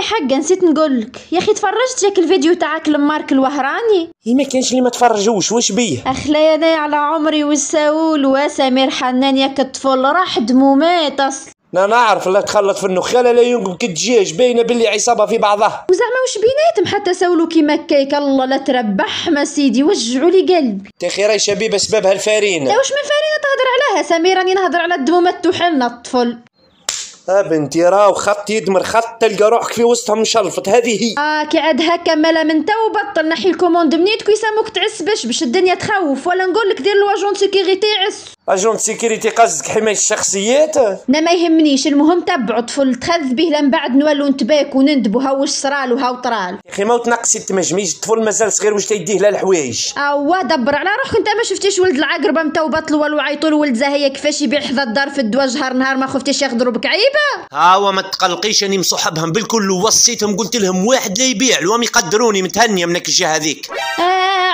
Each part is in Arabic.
حقا نسيت نقولك يا اخي، تفرجت جاك الفيديو تاعك لمارك الوهراني؟ ما كانش اللي ما تفرجوش، واش بيه؟ اخلا انا على عمري والساول وسمير حنان ياك الطفل راح دمومات اصلا. انا نعرف لا تخلط في النخاله لا ينقب كالدجاج، باينه باللي عصابه في بعضها. وزعما واش بيناتهم حتى سولو كيما كيك؟ الله لا تربح ما سيدي، وجعوا لي قلبي. تاخي راهي شبيبه سببها الفارينه. لا واش من فارينه تهضر عليها سمير؟ راني نهضر على الدمومات توحلنا الطفل. بنتي راهو خط يدمر خط تلقى روحك في وسطهم مشلفط، هذه هي. كي عاد هكا مالا من تا وبطل نحي الكوموند منيتك ويساموك تعس باش الدنيا تخوف، ولا نقول لك دير لواجون سيكوريتي يعس. اجون سيكوريتي قصدك حمايه الشخصيات؟ انا ما يهمنيش، المهم تبعوا طفل تخذ به لمن بعد نولوا نتباك وندبوا ها واش صرال وها وطرال. يا اخي ما تنقصي التمجميج، الطفل مازال صغير واش تيديه لا الحوايج. دبر على روحك، انت ما شفتيش ولد العقربه متى وبطلوا والو عيطوا لولد زاهيه كيفاش يبيع حذا الدار في الدوا جهر نهار، ما خفتيش ياخذوا بك عيبه؟ ما تقلقيش، اني مصحبهم بالكل ووصيتهم قلت لهم واحد لا يبيع لهم يقدروني، متهنيه منك الجهه هذيك.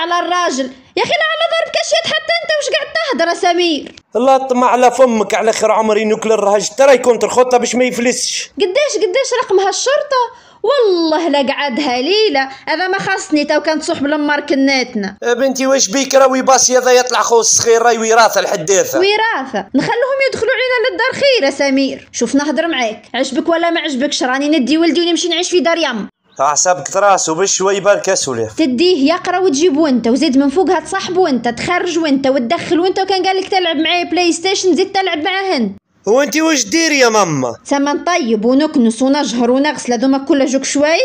على الراجل يا اخي، لا على ضرب كاشيات حتى انت واش قاعد تهدر سمير؟ الله طمع على فمك، على خير عمري نوكل الرهج ترى كونتر خطه باش ما يفلسش. قداش رقمها الشرطه؟ والله لا قعدها ليله، هذا ما خاصني تو كان تصح بلمار كناتنا. بنتي واش بيك راوي باصي هذا يطلع خو الصغير راي وراثه الحداثه. وراثه نخلوهم يدخلوا علينا للدار خير يا سمير. شوف نهضر معاك، عجبك ولا ما عجبكش راني ندي ولدي ونمشي نعيش في دار يم. اعصابك تراسو بشوي برك اسولف. تديه يقرا وتجيب وانت، وزيد من فوقها تصاحب وانت، تخرج وانت وتدخل وانت، وكان قال لك تلعب معايا بلاي ستيشن زيد تلعب معاهن. هو انت واش ديري يا ماما؟ تما نطيب ونكنس ونجهر ونغسل هذوما كله جوك شوي.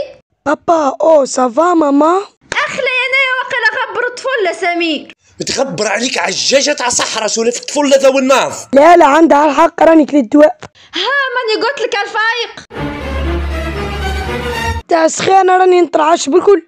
بابا سافا ماما؟ اخلي انا واقيلا غبر الطفل سمير. بتخبر عليك عجاجه تاع صحراء سولف الطفل هذا والناف. لا عندها الحق، راني كليت الدواء. ماني قلت لك الفايق تاع سخانه راني نطرعش بالكل.